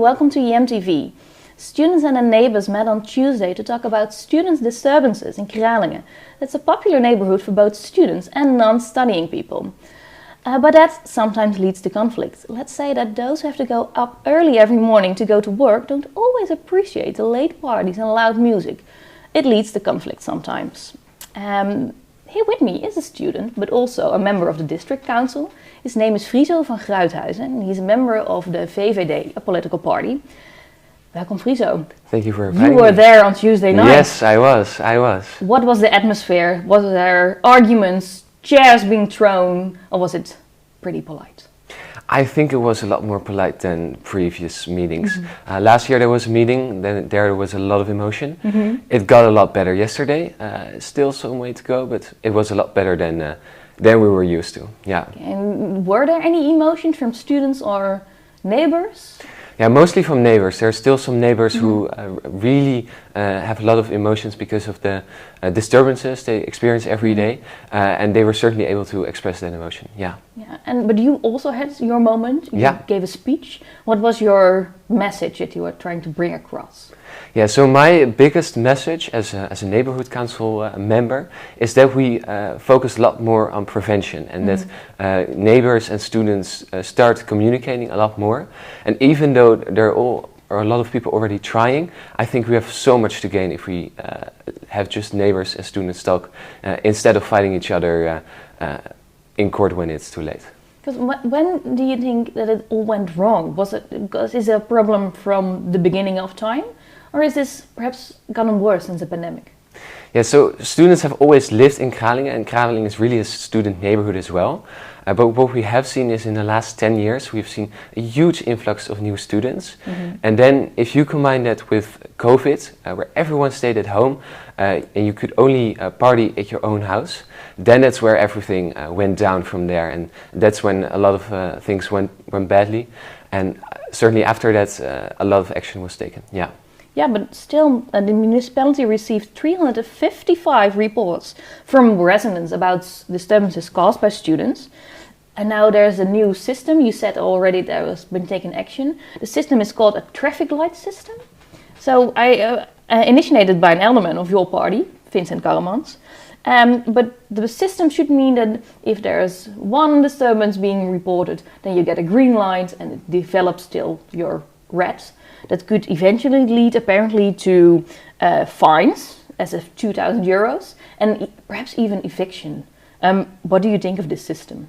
welcome to EMTV. Students and their neighbours met on Tuesday to talk about students' disturbances in Kralingen. That's a popular neighbourhood for both students and non-studying people. But that sometimes leads to conflict. Let's say that those who have to go up early every morning to go to work don't always appreciate the late parties and loud music. It leads to conflict sometimes. Here with me is a student, but also a member of the district council. His name is Friso van Gruijthuijsen and he's a member of the VVD, a political party. Welcome, Friso. Thank you for inviting me. You were there on Tuesday night. Yes, I was. What was the atmosphere? Was there arguments, chairs being thrown, or was it pretty polite? I think it was a lot more polite than previous meetings. Last year there was a meeting, then there was a lot of emotion. It got a lot better yesterday. Still some way to go, but it was a lot better than we were used to. Yeah. And were there any emotions from students or neighbors? Yeah, mostly from neighbors. There are still some neighbors who really have a lot of emotions because of the disturbances they experience every day, and they were certainly able to express that emotion. Yeah. Yeah. But you also had your moment. You gave a speech. What was your message that you were trying to bring across? Yeah, so my biggest message as a neighborhood council member is that we focus a lot more on prevention and that neighbors and students start communicating a lot more. And even though there are a lot of people already trying, I think we have so much to gain if we have just neighbors and students talk instead of fighting each other in court when it's too late. Because when do you think that it all went wrong? Is it a problem from the beginning of time? Or is this perhaps gotten worse since the pandemic? Yeah, so students have always lived in Kralingen, and Kralingen is really a student neighborhood as well. But what we have seen is in the last 10 years, we've seen a huge influx of new students. And then if you combine that with COVID, where everyone stayed at home and you could only party at your own house, then that's where everything went down from there. And that's when a lot of things went badly. And certainly after that, a lot of action was taken. Yeah. Yeah, but still, the municipality received 355 reports from residents about disturbances caused by students. And now there's a new system. You said already there has been taken action. The system is called a traffic light system. So initiated by an alderman of your party, Vincent Karremans. But the system should mean that if there's one disturbance being reported, then you get a green light and it develops till your red. That could eventually lead apparently to fines, as of €2,000, and perhaps even eviction. What do you think of this system?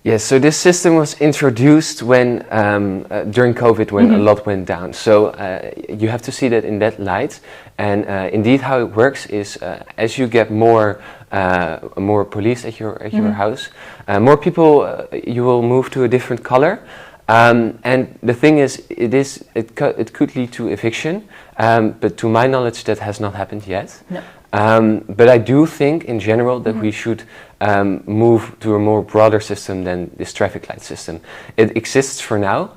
Yes, so this system was introduced when during COVID, when a lot went down. So you have to see that in that light. And indeed, how it works is as you get more police at your house, more people, you will move to a different color. And the thing is, it could lead to eviction, but to my knowledge that has not happened yet. No. But I do think in general that we should move to a more broader system than this traffic light system. It exists for now,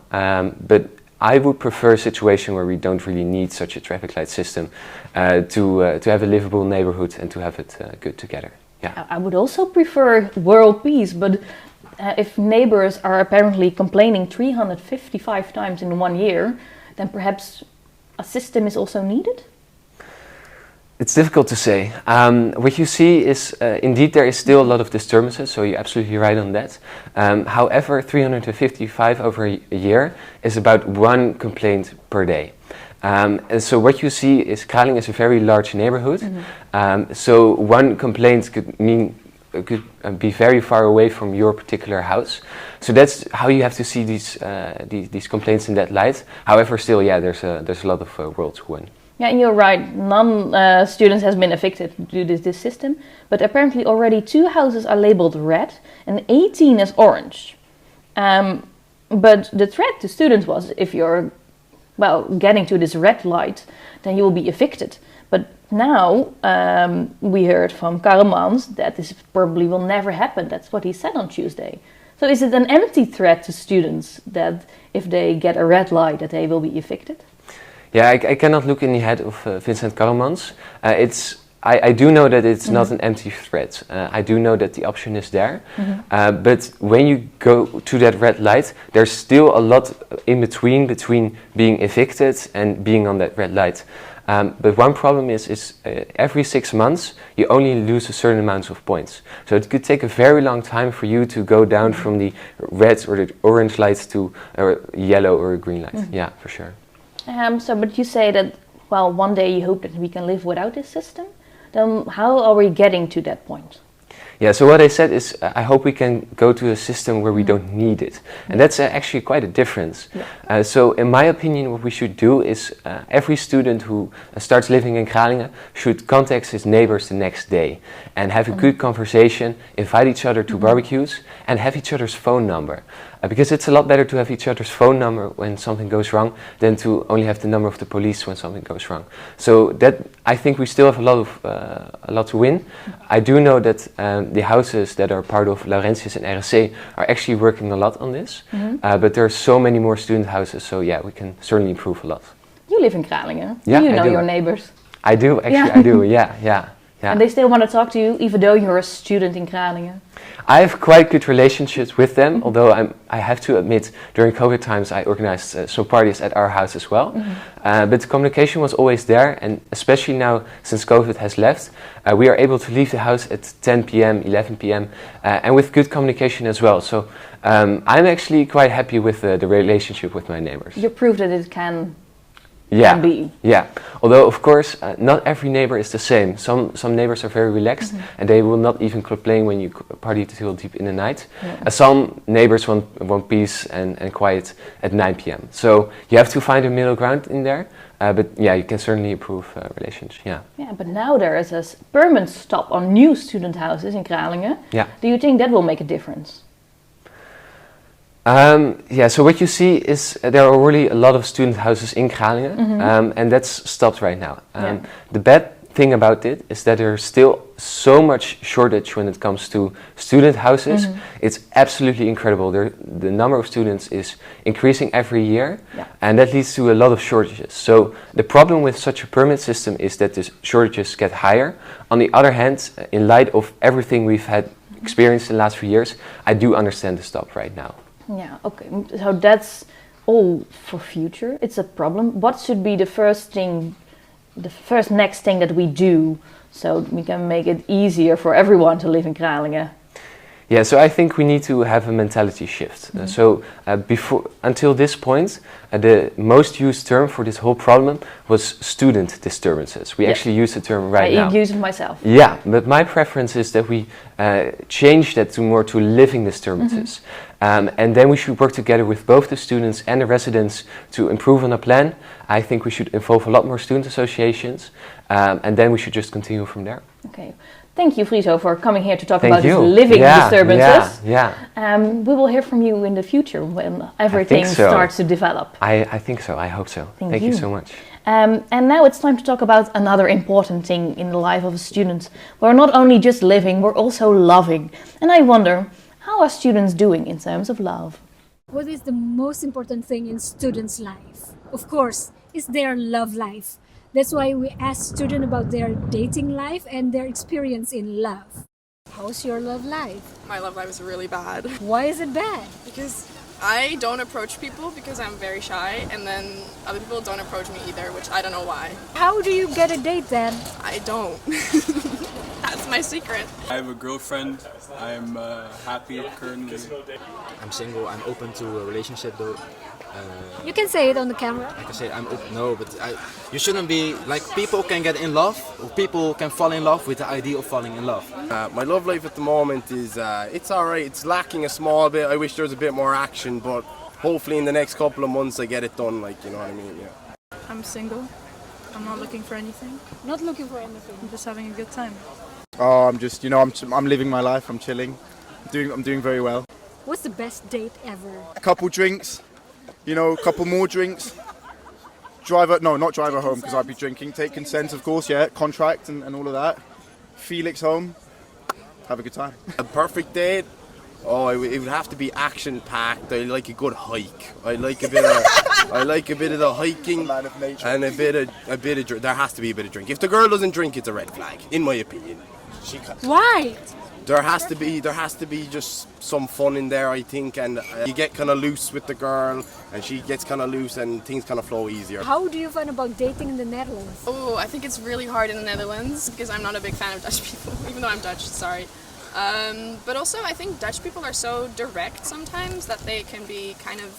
but I would prefer a situation where we don't really need such a traffic light system to have a livable neighborhood and to have it good together. Yeah. I would also prefer world peace, but if neighbors are apparently complaining 355 times in 1 year, then perhaps a system is also needed? It's difficult to say. What you see is, indeed, there is still a lot of disturbances, so you're absolutely right on that. However, 355 over a year is about one complaint per day. And so what you see is Kralingen is a very large neighborhood, so one complaint could be very far away from your particular house. So that's how you have to see these complaints in that light. However, still, yeah, there's a lot of world to win. Yeah, and you're right. None students has been affected due to this system, but apparently already 2 houses are labeled red and 18 as orange. But the threat to students was if you're, getting to this red light, then you will be evicted. But now we heard from Karremans that this probably will never happen. That's what he said on Tuesday. So is it an empty threat to students that if they get a red light that they will be evicted? Yeah, I cannot look in the head of Vincent Karremans. It's I do know that it's not an empty threat. I do know that the option is there. But when you go to that red light, there's still a lot in between being evicted and being on that red light. But one problem is every 6 months you only lose a certain amount of points. So it could take a very long time for you to go down from the red or the orange light to a yellow or a green light. Yeah, for sure. But you say that, well, one day you hope that we can live without this system. Then how are we getting to that point? Yeah, so what I said is I hope we can go to a system where we don't need it. And that's actually quite a difference. Yeah. So in my opinion, what we should do is every student who starts living in Kralingen should contact his neighbors the next day and have a good conversation, invite each other to barbecues and have each other's phone number. Because it's a lot better to have each other's phone number when something goes wrong than to only have the number of the police when something goes wrong. So that I think we still have a lot to win. I do know that the houses that are part of Laurentius and RSC are actually working a lot on this. But there are so many more student houses, so yeah, we can certainly improve a lot. You live in Kralingen. Yeah, you know your neighbors. I do, actually, I do, yeah. And they still want to talk to you, even though you're a student in Kralingen? I have quite good relationships with them, although I have to admit, during COVID times I organized some parties at our house as well. But the communication was always there, and especially now since COVID has left, we are able to leave the house at 10 p.m., 11 p.m. And with good communication as well. So I'm actually quite happy with the relationship with my neighbors. You prove that it can be. Yeah. Although of course not every neighbor is the same. Some neighbors are very relaxed and they will not even complain when you party till deep in the night. Some neighbors want peace and quiet at 9 p.m. So you have to find a middle ground in there. But yeah, you can certainly improve relations. Yeah. Yeah. But now there is a permanent stop on new student houses in Kralingen. Yeah. Do you think that will make a difference? So what you see is there are already a lot of student houses in Kralingen, and that's stopped right now. The bad thing about it is that there's still so much shortage when it comes to student houses. It's absolutely incredible. The number of students is increasing every year, and that leads to a lot of shortages. So the problem with such a permit system is that the shortages get higher. On the other hand, in light of everything we've had experienced in the last few years, I do understand the stop right now. Yeah, okay. So that's all for future. It's a problem. What should be the first next thing that we do so we can make it easier for everyone to live in Kralingen? Yeah, so I think we need to have a mentality shift. Until this point, the most used term for this whole problem was student disturbances. We actually use the term right now. I use it myself. Yeah, but my preference is that we change that to more to living disturbances. And then we should work together with both the students and the residents to improve on a plan. I think we should involve a lot more student associations, and then we should just continue from there. Okay. Thank you, Friso, for coming here to talk about these living disturbances. We will hear from you in the future when everything starts to develop. I think so. I hope so. Thank you so much. And now it's time to talk about another important thing in the life of a student. We're not only just living, we're also loving. And I wonder, how are students doing in terms of love? What is the most important thing in students' life? Of course, is their love life. That's why we ask students about their dating life and their experience in love. How's your love life? My love life is really bad. Why is it bad? Because I don't approach people because I'm very shy, and then other people don't approach me either, which I don't know why. How do you get a date then? I don't. That's my secret. I have a girlfriend. I'm happy currently. I'm single. I'm open to a relationship though. You can say it on the camera. Like I say, I'm open. No, but you shouldn't be like people can get in love, or people can fall in love with the idea of falling in love. My love life at the moment is it's alright. It's lacking a small bit. I wish there was a bit more action, but hopefully in the next couple of months I get it done. Like, you know what I mean? Yeah. I'm single. I'm not looking for anything. Not looking for anything. I'm just having a good time. Oh, I'm just, I'm living my life. I'm chilling. I'm doing very well. What's the best date ever? A couple drinks. A couple more drinks. Not drive her home because I'd be drinking. Take consent, of course, contract and all of that. Felix home. Have a good time. A perfect date? Oh, it would have to be action-packed. I like a good hike. I like a bit of I like a bit of the hiking Man of nature. and a bit of drink. There has to be a bit of drink. If the girl doesn't drink, it's a red flag, in my opinion. Why? There has to be just some fun in there, I think, and you get kind of loose with the girl, and she gets kind of loose, and things kind of flow easier. How do you find about dating in the Netherlands? Oh, I think it's really hard in the Netherlands because I'm not a big fan of Dutch people, even though I'm Dutch, sorry. But also I think Dutch people are so direct sometimes that they can be kind of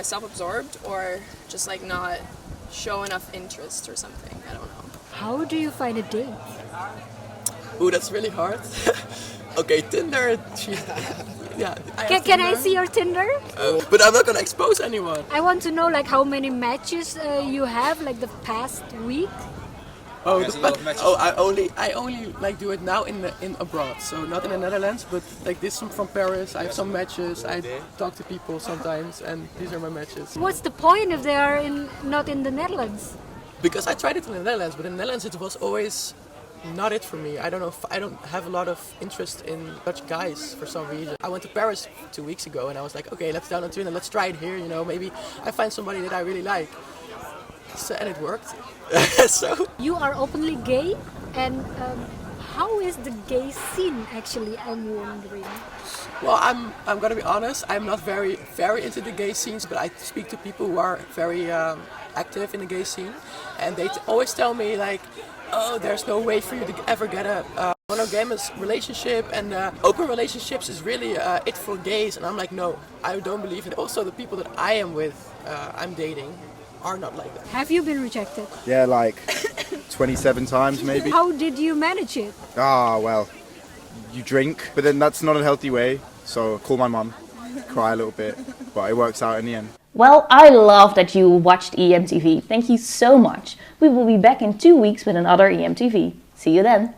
self-absorbed or just like not show enough interest or something, I don't know. How do you find a date? Ooh, that's really hard. Okay, Tinder. Yeah. Can I see your Tinder? But I'm not gonna expose anyone. I want to know like how many matches you have like the past week. Oh, I only like do it now in abroad. So not in the Netherlands, but like this from Paris. I have some matches. I talk to people sometimes, and these are my matches. What's the point if they are not in the Netherlands? Because I tried it in the Netherlands, but in the Netherlands it was always not it for me. I don't know. I don't have a lot of interest in Dutch guys for some reason. I went to Paris 2 weeks ago, and I was like, okay, let's download Tinder, let's try it here. You know, maybe I find somebody that I really like. So, and it worked. So You are openly gay, and how is the gay scene actually? I'm wondering. well, I'm gonna be honest. I'm not very into the gay scenes, but I speak to people who are very active in the gay scene, and they always tell me like, oh, there's no way for you to ever get a monogamous relationship, and open relationships is really it for gays. And I'm like, no, I don't believe it. Also, the people that I am with, I'm dating, are not like that. Have you been rejected? Yeah, like 27 times maybe. How did you manage it? Well, you drink, but then that's not a healthy way. So call my mum, cry a little bit, but it works out in the end. Well, I love that you watched EMTV. Thank you so much. We will be back in 2 weeks with another EMTV. See you then.